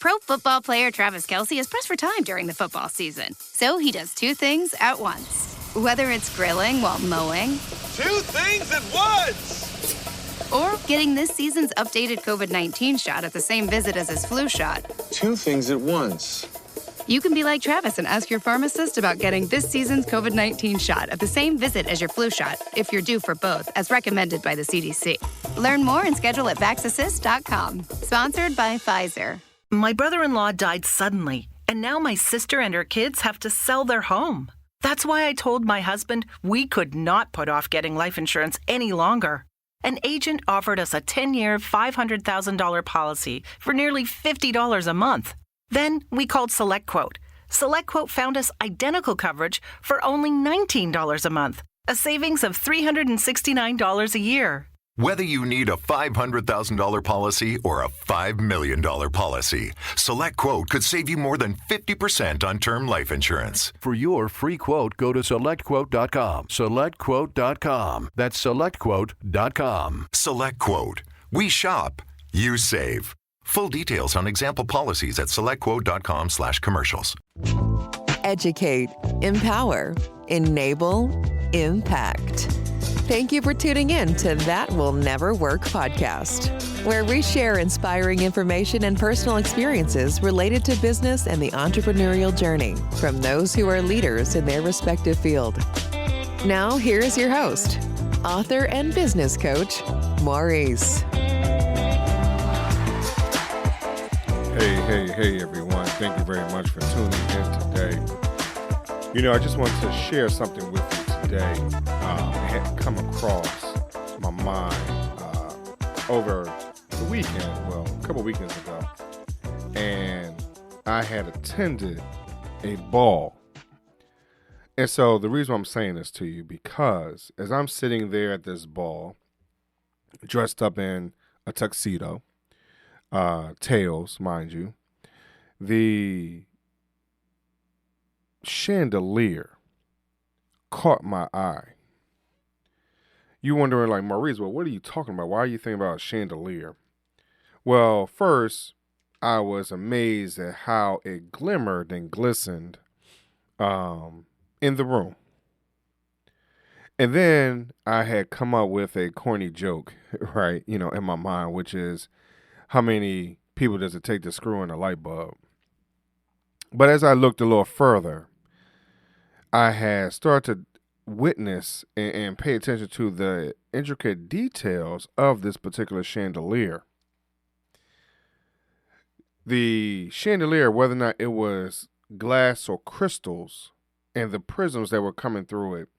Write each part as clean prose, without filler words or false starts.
Pro Football player Travis Kelce is pressed for time during the football season. So he does two things at once. Whether it's grilling while mowing. Two things at once! Or getting this season's updated COVID-19 shot at the same visit as his flu shot. Two things at once. You can be like Travis and ask your pharmacist about getting this season's COVID-19 shot at the same visit as your flu shot, if you're due for both, as recommended by the CDC. Learn more and schedule at vaxassist.com. Sponsored by Pfizer. My brother-in-law died suddenly, and now my sister and her kids have to sell their home. That's why I told my husband we could not put off getting life insurance any longer. An agent offered us a 10-year, $500,000 policy for nearly $50 a month. Then we called SelectQuote. SelectQuote found us identical coverage for only $19 a month, a savings of $369 a year. Whether you need a $500,000 policy or a $5 million policy, SelectQuote could save you more than 50% on term life insurance. For your free quote, go to SelectQuote.com. SelectQuote.com. That's SelectQuote.com. SelectQuote. We shop. You save. Full details on example policies at SelectQuote.com/commercials. Educate, empower, enable, impact. Thank you for tuning in to That Will Never Work podcast, where we share inspiring information and personal experiences related to business and the entrepreneurial journey from those who are leaders in their respective field. Now, here is your host, author and business coach, Maurice. Hey, everyone. Thank you very much for tuning in today. You know, I just wanted to share something with you today. It had come across my mind over the weekend, well, a couple weekends ago. And I had attended a ball. And so the reason I'm saying this to you, because as I'm sitting there at this ball, dressed up in a tuxedo, tails, mind you, the chandelier caught my eye. You wondering, like, Maurice, well, what are you talking about? Why are you thinking about a chandelier? Well, first, I was amazed at how it glimmered and glistened in the room. And then I had come up with a corny joke, right, you know, in my mind, which is, how many people does it take to screw in a light bulb? But as I looked a little further, I had started to witness and pay attention to the intricate details of this particular chandelier. The chandelier, whether or not it was glass or crystals, and the prisms that were coming through it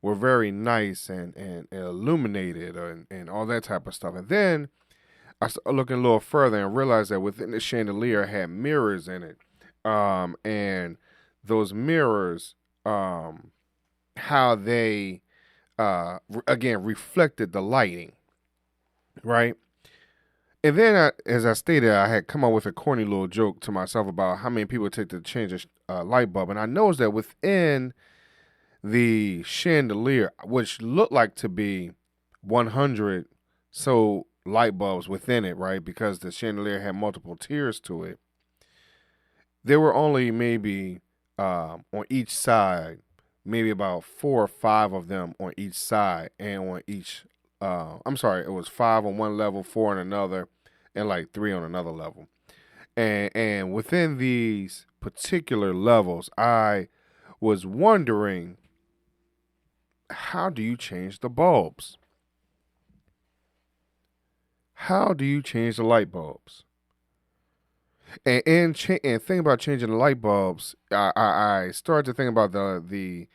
were very nice and illuminated and all that type of stuff. And then I started looking a little further and realized that within the chandelier had mirrors in it. And those mirrors, how they, again, reflected the lighting, right? And then, as I stated, I had come up with a corny little joke to myself about how many people it take to change a light bulb. And I noticed that within the chandelier, which looked like to be 100 so light bulbs within it, right? Because the chandelier had multiple tiers to it. There were only maybe on each side, maybe about 4 or 5 of them on each side, and on each, it was 5 on one level, 4 on another, and like 3 on another level. And within these particular levels, I was wondering, how do you change the bulbs? How do you change the light bulbs? And think about changing the light bulbs. I started to think about the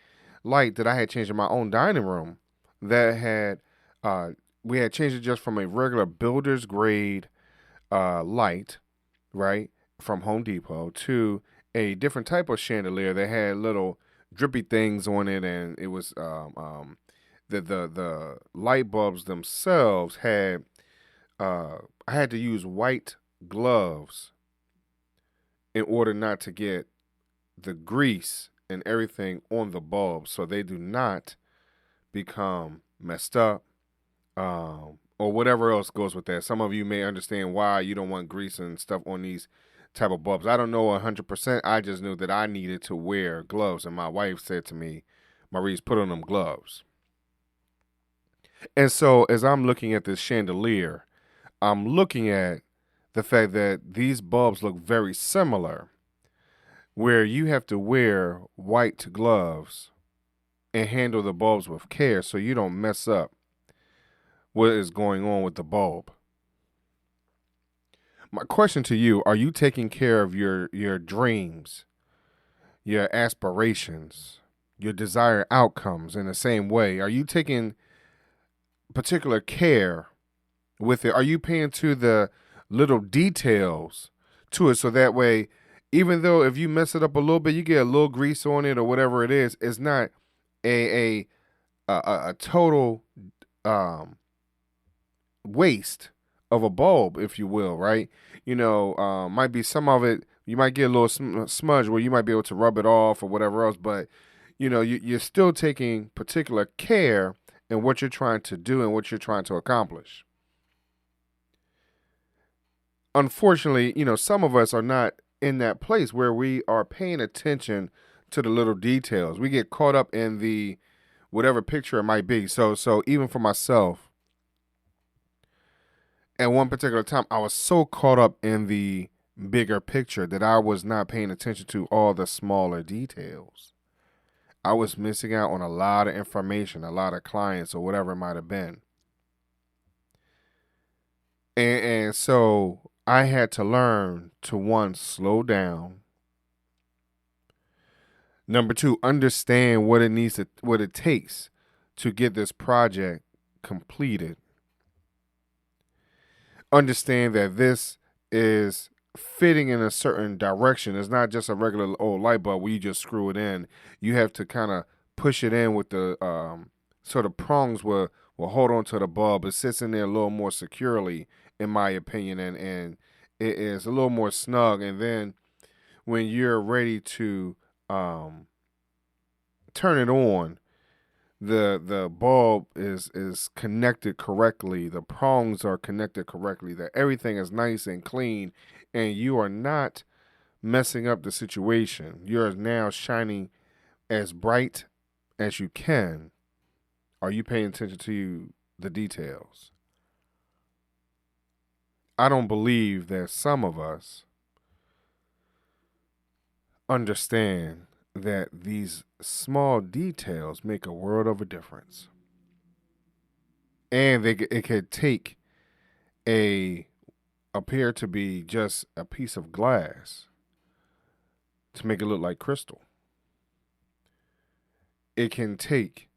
light that I had changed in my own dining room. That had we had changed it just from a regular builder's grade light, right, from Home Depot, to a different type of chandelier that had little drippy things on it, and it was the light bulbs themselves had. I had to use white gloves in order not to get the grease and everything on the bulbs, so they do not become messed up, or whatever else goes with that. Some of you may understand why you don't want grease and stuff on these type of bulbs. I don't know 100%. I just knew that I needed to wear gloves. And my wife said to me, Maurice, put on them gloves. And so as I'm looking at this chandelier, I'm looking at the fact that these bulbs look very similar, where you have to wear white gloves and handle the bulbs with care so you don't mess up what is going on with the bulb. My question to you, are you taking care of your dreams, your aspirations, your desired outcomes in the same way? Are you taking particular care with it? Are you paying to the little details to it so that way, even though if you mess it up a little bit, you get a little grease on it or whatever it is, it's not a total waste of a bulb, if you will, right? Might be some of it, you might get a little smudge where you might be able to rub it off or whatever else, but you're still taking particular care in what you're trying to do and what you're trying to accomplish. Unfortunately, some of us are not in that place where we are paying attention to the little details. We get caught up in the whatever picture it might be. So even for myself, at one particular time, I was so caught up in the bigger picture that I was not paying attention to all the smaller details. I was missing out on a lot of information, a lot of clients or whatever it might have been. And so I had to learn to, one, slow down. Number two, understand what it takes to get this project completed. Understand that this is fitting in a certain direction. It's not just a regular old light bulb where you just screw it in. You have to kind of push it in with the sort of prongs will hold on to the bulb. It sits in there a little more securely, in my opinion, and it is a little more snug. And then when you're ready to turn it on, the bulb is connected correctly. The prongs are connected correctly. That everything is nice and clean, and you are not messing up the situation. You're now shining as bright as you can. Are you paying attention to the details? I don't believe that some of us understand that these small details make a world of a difference. And it could take appear to be just a piece of glass to make it look like crystal. It can take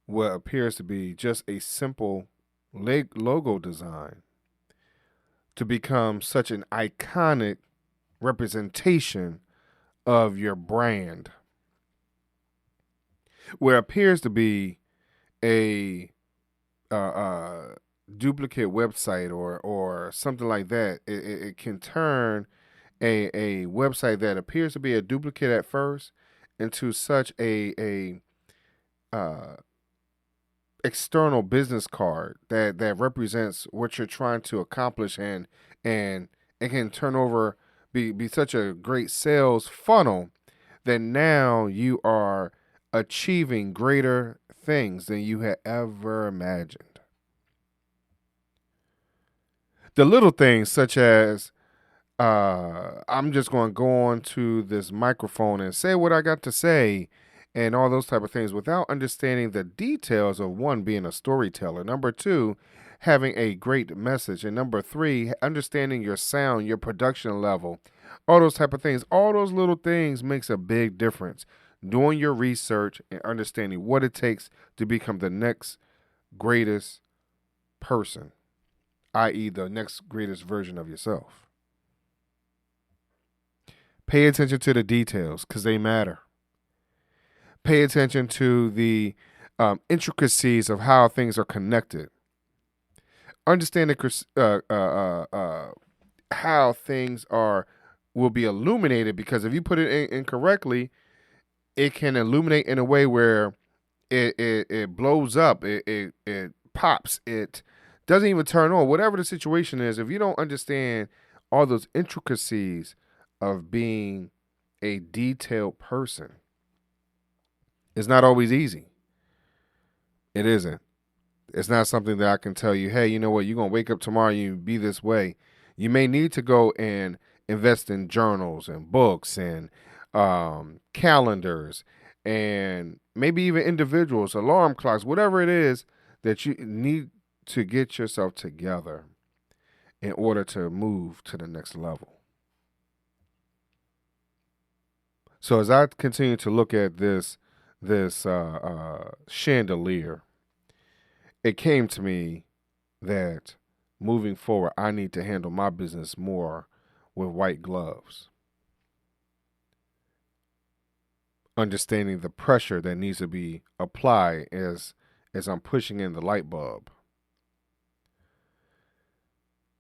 what appears to be just a simple logo design to become such an iconic representation of your brand. Where appears to be a duplicate website or something like that, it can turn a website that appears to be a duplicate at first into such a external business card that represents what you're trying to accomplish, and it can turn over be such a great sales funnel that now you are achieving greater things than you had ever imagined. The little things such as I'm just going to go on to this microphone and say what I got to say and all those type of things without understanding the details of, one, being a storyteller, number two, having a great message, and number three, understanding your sound, your production level, all those type of things. All those little things makes a big difference. Doing your research and understanding what it takes to become the next greatest person, i.e. the next greatest version of yourself. Pay attention to the details because they matter. Pay attention to the intricacies of how things are connected. Understand how things will be illuminated, because if you put it in incorrectly, it can illuminate in a way where it blows up, it pops, it doesn't even turn on. Whatever the situation is, if you don't understand all those intricacies of being a detailed person is not always easy. It isn't. It's not something that I can tell you, hey, you know what, you're going to wake up tomorrow and you be this way. You may need to go and invest in journals and books and calendars and maybe even individuals, alarm clocks, whatever it is that you need to get yourself together in order to move to the next level. So as I continue to look at this chandelier, it came to me that moving forward, I need to handle my business more with white gloves. Understanding the pressure that needs to be applied as I'm pushing in the light bulb.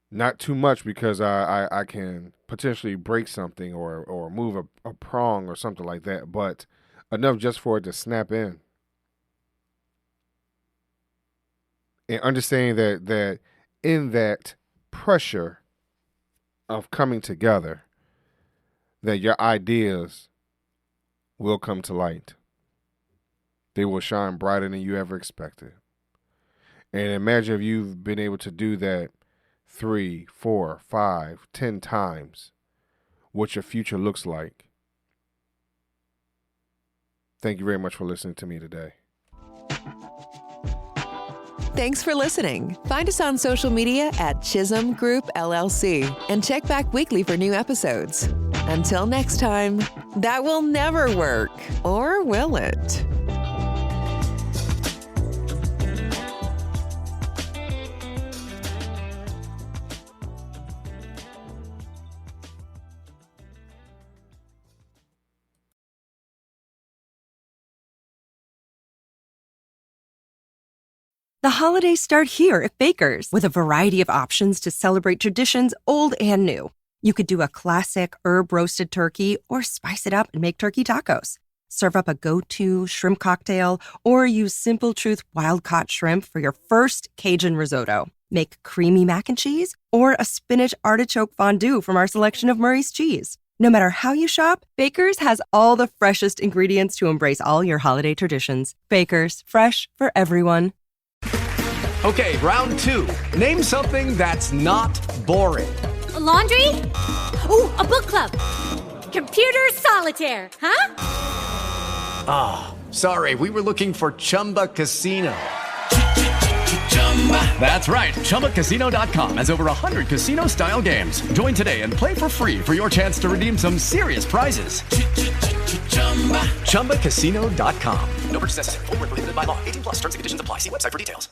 Not too much because I can potentially break something or move a prong or something like that, but enough just for it to snap in. And understanding that in that pressure of coming together, that your ideas will come to light. They will shine brighter than you ever expected. And imagine if you've been able to do that 3, 4, 5, 10 times, what your future looks like. Thank you very much for listening to me today. Thanks for listening. Find us on social media at Chisholm Group LLC and check back weekly for new episodes. Until next time, that will never work, or will it? The holidays start here at Baker's with a variety of options to celebrate traditions old and new. You could do a classic herb-roasted turkey or spice it up and make turkey tacos. Serve up a go-to shrimp cocktail or use Simple Truth wild-caught shrimp for your first Cajun risotto. Make creamy mac and cheese or a spinach artichoke fondue from our selection of Murray's cheese. No matter how you shop, Baker's has all the freshest ingredients to embrace all your holiday traditions. Baker's, fresh for everyone. Okay, round 2. Name something that's not boring. A laundry? Ooh, a book club. Computer solitaire, huh? Ah, sorry, we were looking for Chumba Casino. That's right, ChumbaCasino.com has over 100 casino-style games. Join today and play for free for your chance to redeem some serious prizes. ChumbaCasino.com. No purchase necessary. Void where prohibited by law. 18+ terms and conditions apply. See website for details.